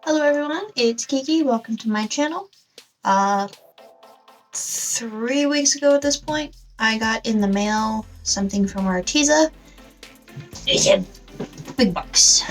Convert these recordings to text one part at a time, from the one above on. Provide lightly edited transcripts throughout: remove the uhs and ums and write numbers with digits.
Hello everyone, it's Kiki. Welcome to my channel. 3 weeks ago at this point, I got in the mail something from Arteza. It's a big box.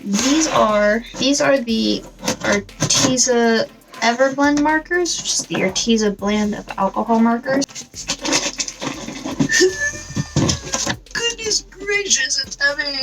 These are the Arteza Everblend markers, which is the Arteza blend of alcohol markers. Goodness gracious, it's heavy!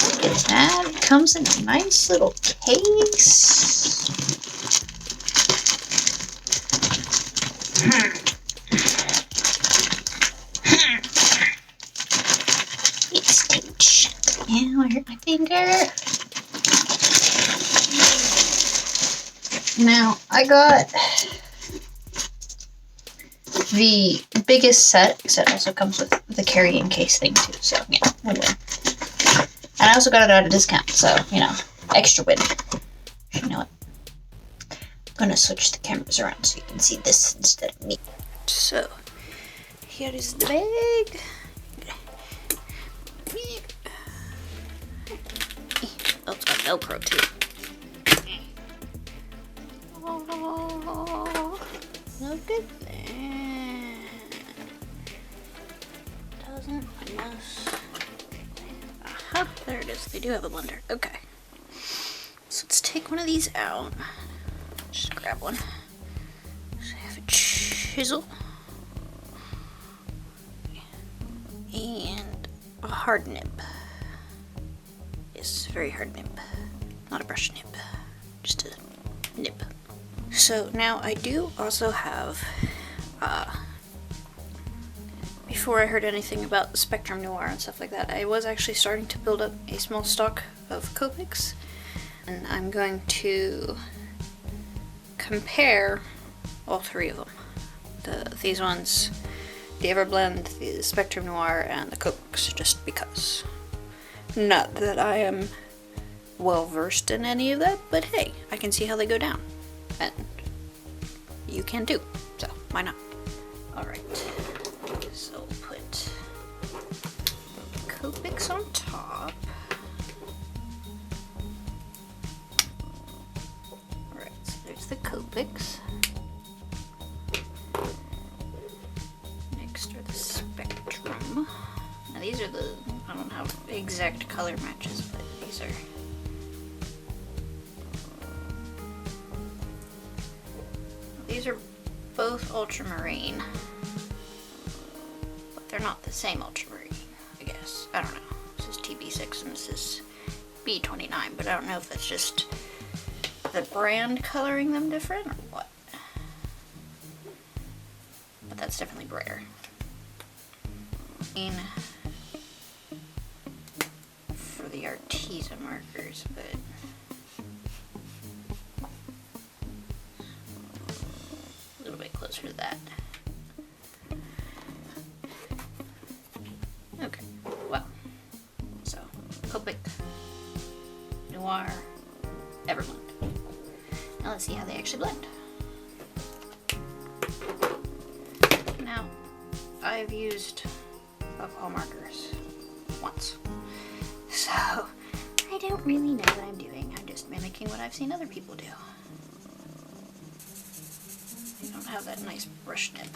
Look at that, it comes in a nice little case. It's touch. Ow, I hurt my finger. Now, I got the biggest set, because it also comes with the carrying case thing too, so yeah, win-win. And I also got it at a discount, so, you know, extra win. You know what? I'm gonna switch the cameras around so you can see this instead of me. So, here is the bag. Oh, it's got Velcro too. Oh, look at that. Doesn't mess. Aha, there it is. They do have a blender. Okay. So let's take one of these out. Just grab one. So I have a chisel. And a hard nib. Yes, very hard nib. Not a brush nib. Just a nib. So now I do also have, before I heard anything about Spectrum Noir and stuff like that, I was actually starting to build up a small stock of Copics, and I'm going to compare all three of them. These ones, the Everblend, the Spectrum Noir, and the Copics, just because. Not that I am well versed in any of that, but hey, I can see how they go down. And you can too, so why not? Alright, so we'll put Copics on top. Alright, so there's the Copics. Next are the Spectrum. Now these are the, I don't have exact color matches, but these are both ultramarine, but they're not the same ultramarine, I guess. I don't know. This is TB6 and this is B29, but I don't know if that's just the brand coloring them different or what. But that's definitely brighter. For the Arteza markers, but a little bit closer to that. Okay, well, so Copic, Noir, Everblend. Now let's see how they actually blend. Now, I've used alcohol markers once, so I don't really know what I'm doing. I'm just mimicking what I've seen other people do. They don't have that nice brush nib.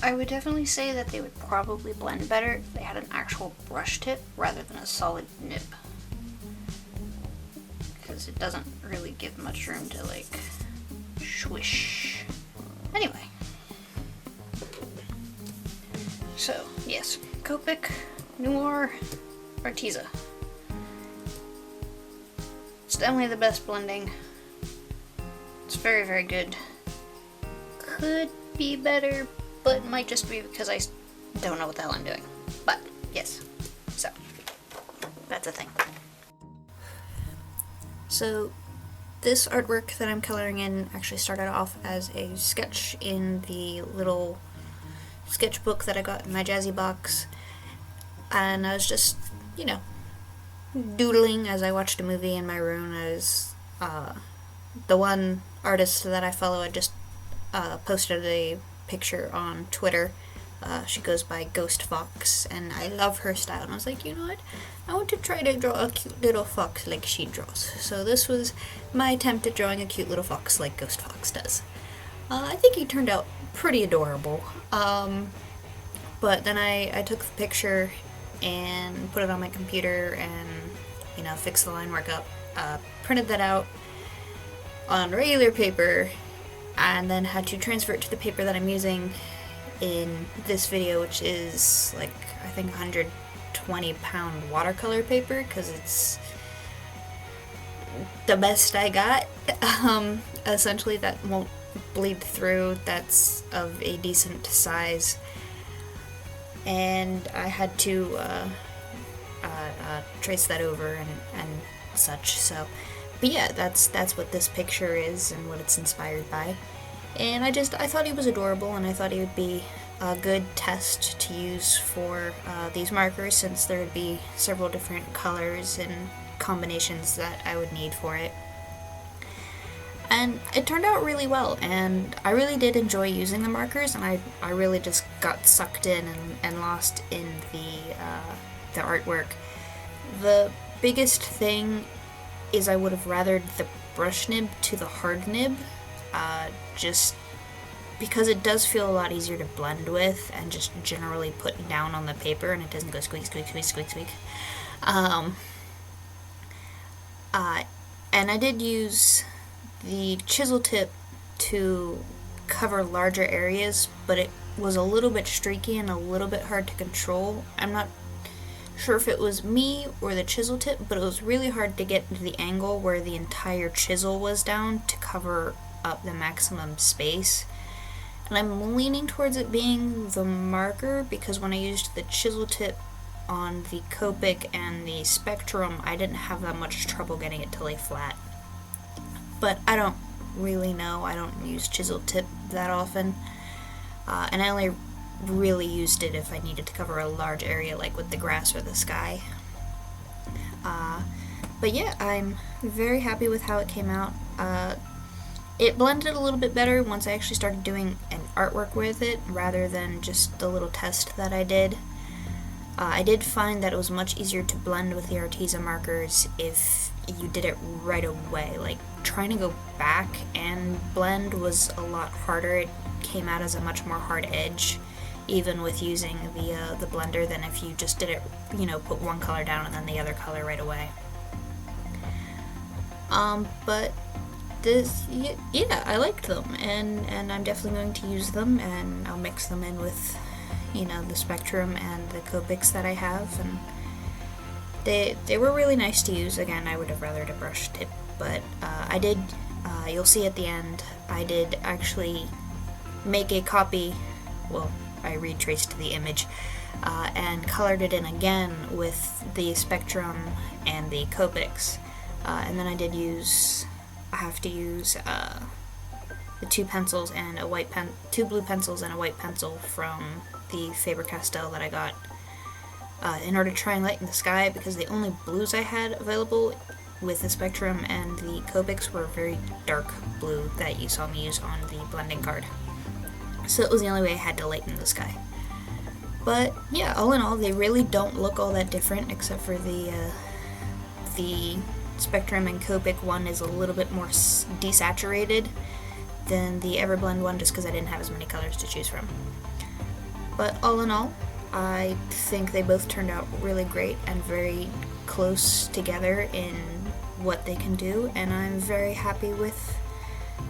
I would definitely say that they would probably blend better if they had an actual brush tip rather than a solid nib, because it doesn't really give much room to like swish. Anyway, so yes, Copic, Noir, Arteza. It's definitely the best blending. It's very, very good. Could be better, but it might just be because I don't know what the hell I'm doing. But yes, so that's a thing. So this artwork that I'm coloring in actually started off as a sketch in the little sketchbook that I got in my Jazzy box, and I was just, you know, doodling as I watched a movie in my room. As the one artist that I follow, I just posted a picture on Twitter She goes by Ghost Fox, and I love her style. And I was like, you know what? I want to try to draw a cute little fox like she draws. So this was my attempt at drawing a cute little fox like Ghost Fox does. I think he turned out pretty adorable. But then I took the picture and put it on my computer and, you know, fixed the line work up. Printed that out on regular paper and then had to transfer it to the paper that I'm using in this video, which is like, I think 120 pound watercolor paper, because it's the best I got. Essentially that won't bleed through, that's of a decent size, and I had to trace that over and such. So, but yeah, that's what this picture is and what it's inspired by. And I thought he was adorable, and I thought he would be a good test to use for these markers, since there would be several different colors and combinations that I would need for it. And it turned out really well, and I really did enjoy using the markers, and I really just got sucked in and lost in the artwork. The biggest thing is I would have rathered the brush nib to the hard nib, just because it does feel a lot easier to blend with and just generally put down on the paper, and it doesn't go squeak, squeak, squeak, squeak, squeak. And I did use the chisel tip to cover larger areas, but it was a little bit streaky and a little bit hard to control. I'm not sure if it was me or the chisel tip, but it was really hard to get into the angle where the entire chisel was down to cover up the maximum space. And I'm leaning towards it being the marker, because when I used the chisel tip on the Copic and the Spectrum, I didn't have that much trouble getting it to lay flat. But I don't really know, I don't use chisel tip that often, and I only really used it if I needed to cover a large area, like with the grass or the sky. But yeah, I'm very happy with how it came out. It blended a little bit better once I actually started doing an artwork with it, rather than just the little test that I did. I did find that it was much easier to blend with the Arteza markers if you did it right away. Like, trying to go back and blend was a lot harder. It came out as a much more hard edge, even with using the blender, than if you just did it, you know, put one color down and then the other color right away. But this, yeah, I liked them, and I'm definitely going to use them, and I'll mix them in with, you know, the Spectrum and the Copics that I have, and they were really nice to use. Again, I would have rathered a brush tip, but I did, you'll see at the end, I did actually make a copy, well, I retraced the image, and colored it in again with the Spectrum and the Copics, and then I have to use the two pencils and two blue pencils and a white pencil from the Faber-Castell that I got in order to try and lighten the sky, because the only blues I had available with the Spectrum and the Copics were very dark blue that you saw me use on the blending card. So it was the only way I had to lighten the sky. But yeah, all in all, they really don't look all that different, except for the Spectrum and Copic one is a little bit more desaturated than the Everblend one, just because I didn't have as many colors to choose from. But all in all, I think they both turned out really great and very close together in what they can do, and I'm very happy with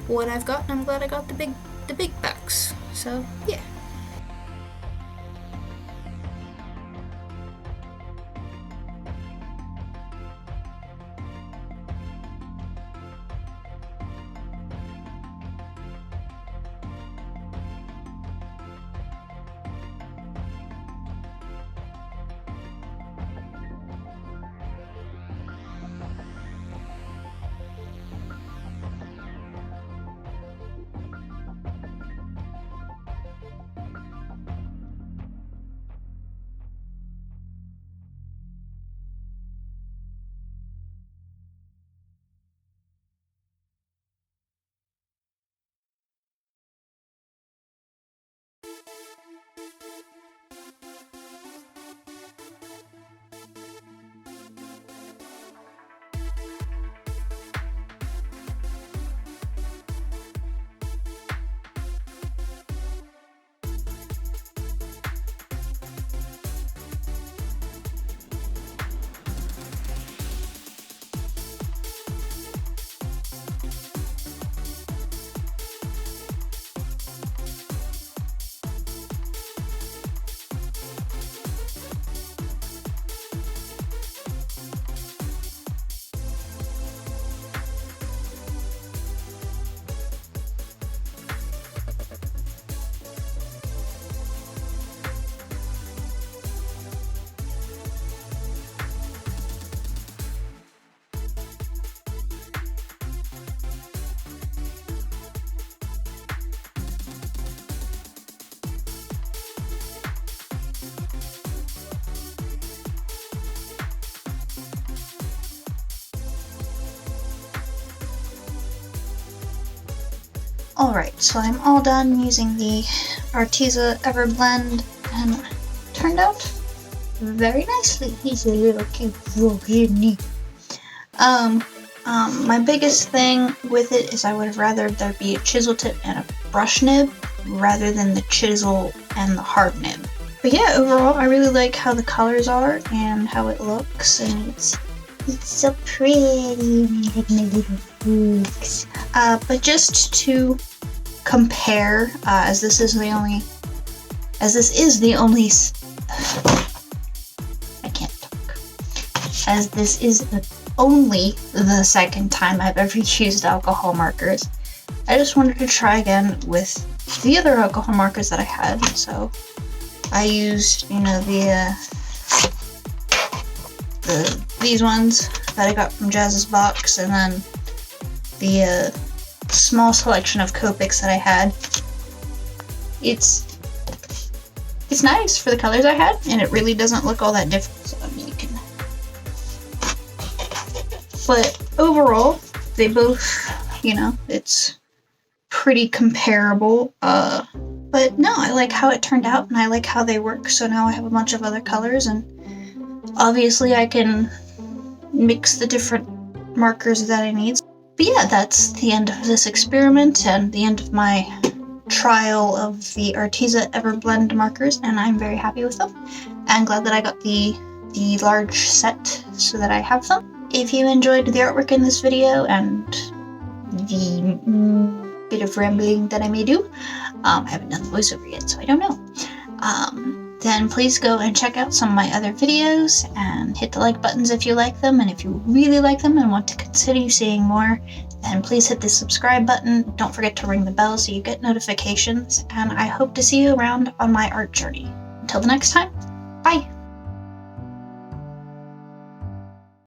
what I've got, and I'm glad I got the big bucks. So yeah. Alright, so I'm all done using the Arteza Everblend, and it turned out very nicely. He's a little cute little. My biggest thing with it is I would have rather there be a chisel tip and a brush nib rather than the chisel and the hard nib. But yeah, overall I really like how the colors are and how it looks, and it's so pretty, like my little books. But just to compare, as this is the only the second time I've ever used alcohol markers, I just wanted to try again with the other alcohol markers that I had. So I used, these ones that I got from Jazz's box, and then the small selection of Copics that I had. It's nice for the colors I had, and it really doesn't look all that different. So but overall, they both, it's pretty comparable. But no, I like how it turned out, and I like how they work. So now I have a bunch of other colors, and obviously I can mix the different markers that I need. But yeah, that's the end of this experiment and the end of my trial of the Arteza Everblend markers, and I'm very happy with them. I'm glad that I got the large set so that I have them. If you enjoyed the artwork in this video and the bit of rambling that I may do, I haven't done the voiceover yet, so I don't know. Then please go and check out some of my other videos and hit the like buttons if you like them, and if you really like them and want to continue seeing more, then please hit the subscribe button. Don't forget to ring the bell so you get notifications, and I hope to see you around on my art journey. Until the next time, bye!